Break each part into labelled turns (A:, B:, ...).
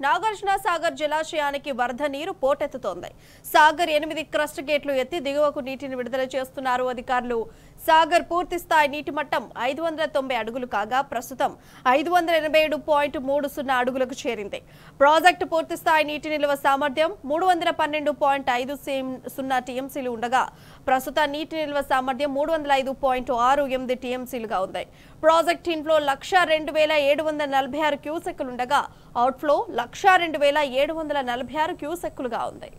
A: నాగార్జున సాగర్ జలాశయానికి వరద నీరు పోటెత్తుతోంది. సాగర్ 8 క్రస్ట్ గేట్లు ఎత్తి దిగువకు నీటిని విడుదల చేస్తున్నారు అధికారులు. సాగర్ పూర్తి స్థాయి నీటి మట్టం 590 అడుగులు కాగా ప్రస్తుతం 587.30 అడుగులకు చేరింది. ప్రాజెక్టు పూర్తి స్థాయి నీటి నిల్వ సామర్థ్యం 312.50 టీఎంసీలు ఉండగా ప్రస్తుత నీటి నిల్వ సామర్థ్యం 305.68 టీఎంసీలుగా ఉంది. ప్రాజెక్ట్ ఇన్ఫ్లో 102,746 క్యూసెక్కులుండగా అవుట్ఫ్లో 102,746 క్యూసెక్కులుగా ఉంది.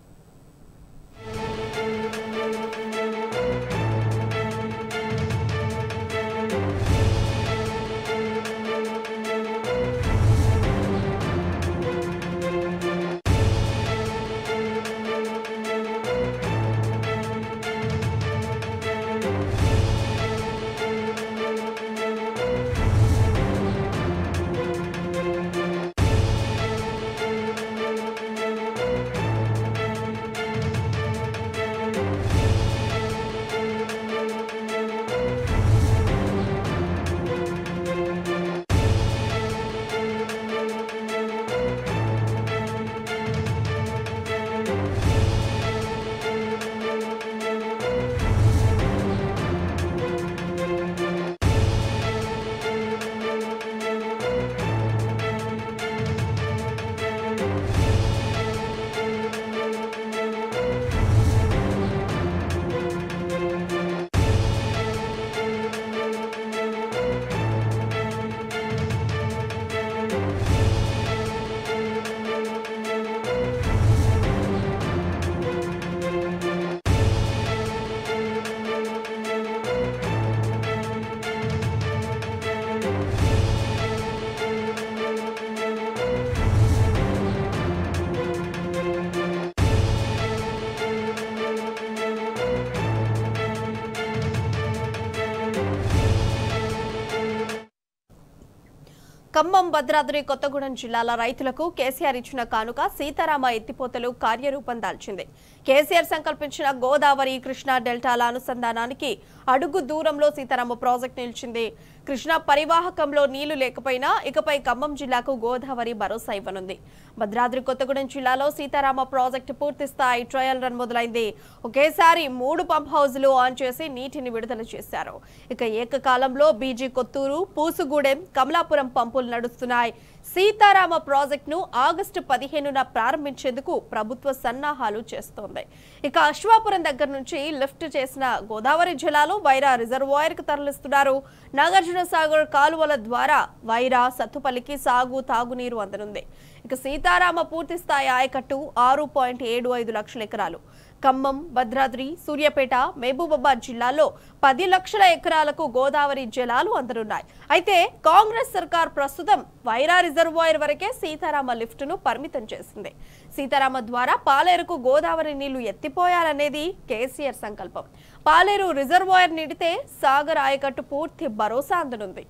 A: ఖమ్మం, భద్రాద్రి కొత్తగూడెం జిల్లాల రైతులకు కేసీఆర్ ఇచ్చిన కానుక సీతారామ ఎత్తిపోతలు కార్యరూపం దాల్చింది. కేసీఆర్ సంకల్పించిన గోదావరి, కృష్ణా డెల్టాల అనుసంధానానికి అడుగు దూరంలో సీతారామ ప్రాజెక్టు నిలిచింది. కృష్ణా పరివాహకంలో నీళ్లు లేకపోయినా ఇకపై ఖమ్మం జిల్లాకు గోదావరి భరోసా ఇవ్వనుంది. భద్రాద్రి కొత్తగూడెం జిల్లాలో సీతారామ ప్రాజెక్టు పూర్తి స్థాయి ట్రయల్ రన్ మొదలైంది. ఒకేసారి 3 పంప్ హౌజులు ఆన్ చేసి నీటిని విడుదల చేశారు. ఇక ఏకకాలంలో బీజీ కొత్తూరు, పూసుగూడెం, కమలాపురం పంపులు నడుస్తున్నాయి. సీతారామ ప్రాజెక్టును ఆగస్టు 15న ప్రారంభించేందుకు ప్రభుత్వ సన్నాహాలు చేస్తోంది. ఇక అశ్వాపురం దగ్గర నుంచి లిఫ్ట్ చేసిన గోదావరి జలాలు వైరా రిజర్వాయర్ కు తరలిస్తున్నారు. నాగార్జున సాగర్ కాలువల ద్వారా వైరా, సత్తుపల్లికి సాగు, తాగునీరు అందనుంది. ఇక సీతారామ పూర్తి స్థాయి ఆయకట్టు 6.75 లక్షల ఎకరాలు. ఖమ్మం, భద్రాద్రి, సూర్యాపేట, మహబూబాబాద్ జిల్లాల్లో 10 లక్షల ఎకరాలకు గోదావరి జలాలు అందనున్నాయి. అయితే కాంగ్రెస్ సర్కార్ ప్రస్తుతం వైరా రిజర్వాయర్ వరకే సీతారామ లిఫ్ట్ ను పరిమితం చేసింది. సీతారామ ద్వారా పాలేరుకు గోదావరి నీళ్లు ఎత్తిపోయాలనేది కేసీఆర్ సంకల్పం. పాలేరు రిజర్వాయర్ నిండితే సాగర్ ఆయకట్టు పూర్తి భరోసా అందనుంది.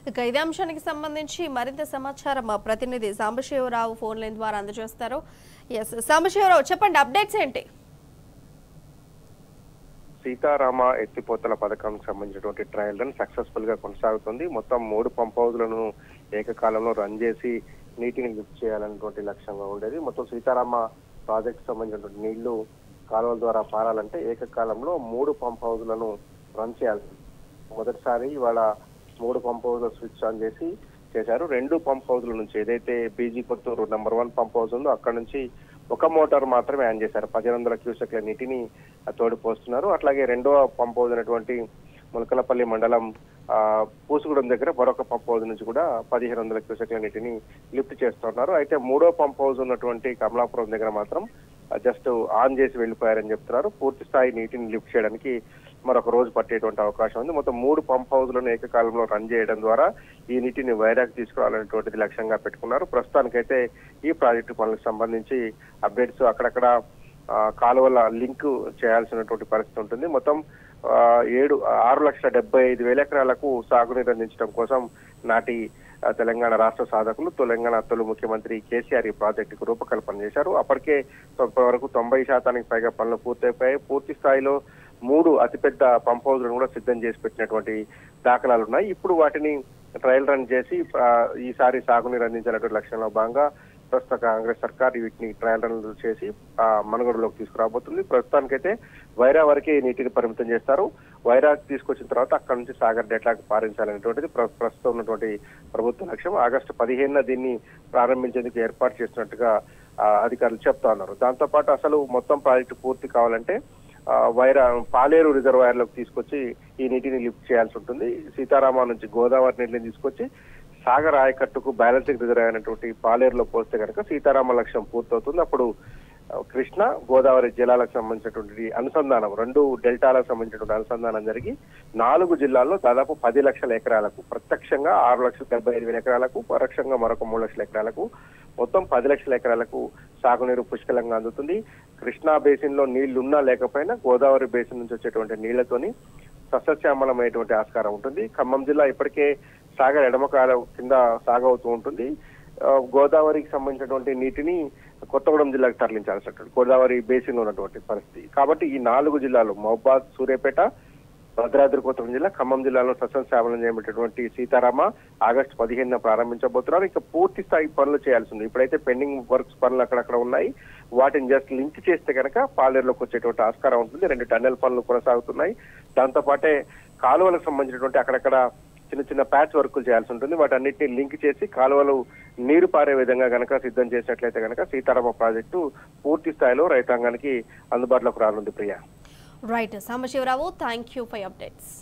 A: ఇక ఇదే అంశానికి సంబంధించి మరింత సమాచారం మా ప్రతినిధి సాంబశివరావు ఫోన్ లైన్ ద్వారా అందజేస్తారు. సాంబశివరావు, చెప్పండి, అప్డేట్స్ ఏంటి?
B: సీతారామ ఎత్తిపోతల పథకానికి సంబంధించినటువంటి ట్రయల్ రన్ సక్సెస్ఫుల్ గా కొనసాగుతుంది. మొత్తం 3 పంప్ హౌజులను ఏకకాలంలో రన్ చేసి నీటిని లిఫ్ట్ చేయాలనేటువంటి లక్ష్యంగా ఉండేది. మొత్తం సీతారామ ప్రాజెక్ట్ సంబంధించినటువంటి నీళ్లు కాలువల ద్వారా పారాలంటే ఏకకాలంలో 3 పంప్ హౌజులను రన్ చేయాల్సి. మొదటిసారి ఇవాళ 3 పంప్ హౌజులు స్విచ్ ఆన్ చేశారు. 2 పంప్ హౌజుల నుంచి ఏదైతే BG Kothur number 1 pump house ఉందో అక్కడ నుంచి ఒక మోటార్ మాత్రమే ఆన్ చేశారు. 1500 క్యూసెక్ల నీటిని తోడిపోస్తున్నారు. అట్లాగే రెండవ పంప్ హౌస్ అయినటువంటి ములకలపల్లి మండలం పూసుగూడెం దగ్గర మరొక పంప్ హౌస్ నుంచి కూడా 1500 క్యూసెక్ల నీటిని లిఫ్ట్ చేస్తున్నారు. అయితే 3వ పంప్ హౌస్ ఉన్నటువంటి కమలాపురం దగ్గర మాత్రం జస్ట్ ఆన్ చేసి వెళ్ళిపోయారని చెప్తున్నారు. పూర్తి స్థాయి నీటిని లిఫ్ట్ చేయడానికి మరొక రోజు పట్టేటువంటి అవకాశం ఉంది. మొత్తం 3 పంప్ హౌజులను ఏకకాలంలో రన్ చేయడం ద్వారా ఈ నీటిని వైరాగ్ తీసుకురావాలనేటువంటిది లక్ష్యంగా పెట్టుకున్నారు. ప్రస్తుతానికైతే ఈ ప్రాజెక్టు పనులకు సంబంధించి అప్డేట్స్ అక్కడక్కడ కాలువల లింక్ చేయాల్సినటువంటి పరిస్థితి ఉంటుంది. మొత్తం 6,75,000 ఎకరాలకు సాగునీరు అందించడం కోసం నాటి తెలంగాణ రాష్ట్ర సాధకులు తెలంగాణ తొలి ముఖ్యమంత్రి కేసీఆర్ ఈ ప్రాజెక్టుకు రూపకల్పన చేశారు. అప్పటికే వరకు 90% పైగా పనులు పూర్తయిపోయాయి. పూర్తి స్థాయిలో 3 అతిపెద్ద పంప్ హౌజ్లను కూడా సిద్ధం చేసి పెట్టినటువంటి దాఖలాలు ఉన్నాయి. ఇప్పుడు వాటిని ట్రయల్ రన్ చేసి ఈసారి సాగునీరు అందించినటువంటి లక్ష్యంలో భాగంగా ప్రస్తుత కాంగ్రెస్ సర్కార్ వీటిని ట్రయల్ రన్ చేసి మనుగడలోకి తీసుకురాబోతుంది. ప్రస్తుతానికైతే వైరా వరకే నీటిని పరిమితం చేస్తారు. వైరా తీసుకొచ్చిన తర్వాత అక్కడ నుంచి సాగర్ డెల్టాకు పారించాలనేటువంటిది ప్రస్తుతం ఉన్నటువంటి ప్రభుత్వ లక్ష్యం. ఆగస్టు 15న దీన్ని ప్రారంభించేందుకు ఏర్పాటు చేస్తున్నట్టుగా అధికారులు చెప్తా ఉన్నారు. దాంతో పాటు అసలు మొత్తం ప్రాజెక్టు పూర్తి కావాలంటే పాలేరు రిజర్వాయర్లోకి తీసుకొచ్చి ఈ నీటిని లిఫ్ట్ చేయాల్సి ఉంటుంది. సీతారామ నుంచి గోదావరి నీటిని తీసుకొచ్చి సాగర్ ఆయకట్టుకు బ్యాలెన్సింగ్ రిజర్వాయర్ అయినటువంటి పాలేరులో పోస్తే కనుక సీతారామ లక్ష్యం పూర్తవుతుంది. అప్పుడు కృష్ణ గోదావరి జలాలకు సంబంధించినటువంటి అనుసంధానం 2 డెల్టాలకు సంబంధించినటువంటి అనుసంధానం జరిగి 4 జిల్లాల్లో దాదాపు 10 లక్షల ఎకరాలకు ప్రత్యక్షంగా 6,75,000 ఎకరాలకు పరోక్షంగా మరొక 3 లక్షల ఎకరాలకు మొత్తం 10 లక్షల ఎకరాలకు సాగునీరు పుష్కలంగా అందుతుంది. కృష్ణా బేసిన్ లో నీళ్లున్నా లేకపోయినా గోదావరి బేసిన్ నుంచి వచ్చేటువంటి నీళ్లతోని సస్యశ్యామలమైనటువంటి ఆస్కారం ఉంటుంది. ఖమ్మం జిల్లా ఇప్పటికే సాగర్ ఎడమకాల కింద సాగవుతూ ఉంటుంది. గోదావరికి సంబంధించినటువంటి నీటిని కొత్తగూడెం జిల్లాకు తరలించాల్సినటువంటి గోదావరి బేసిన్ లో ఉన్నటువంటి పరిస్థితి. కాబట్టి ఈ 4 జిల్లాలు మహబూబాద్, సూర్యాపేట, భద్రాద్రి కొత్తగూడెం జిల్లా, ఖమ్మం జిల్లాలో సస్యశ్యామలం చేయబడినటువంటి సీతారామ ఆగస్టు 15న ప్రారంభించబోతున్నారు. ఇంకా పూర్తి స్థాయి పనులు చేయాల్సి ఉంది. ఇప్పుడైతే పెండింగ్ వర్క్స్ పనులు అక్కడక్కడ ఉన్నాయి. వాటిని జస్ట్ లింక్ చేస్తే కనుక పాలేరులోకి వచ్చేటువంటి ఆస్కారం ఉంటుంది. 2 టన్నెల్ పనులు కొనసాగుతున్నాయి. దాంతో పాటే కాలువలకు సంబంధించినటువంటి అక్కడక్కడ చిన్న చిన్న ప్యాచ్ వర్కులు చేయాల్సి ఉంటుంది. వాటన్నిటిని లింక్ చేసి కాలువలు నీరు పారే విధంగా గనక సిద్ధం చేసినట్లయితే కనుక సీతారామ ప్రాజెక్టు పూర్తి స్థాయిలో రైతాంగానికి అందుబాటులోకి రానుంది. Priya.
A: Right Sambasivarao, thank you for updates.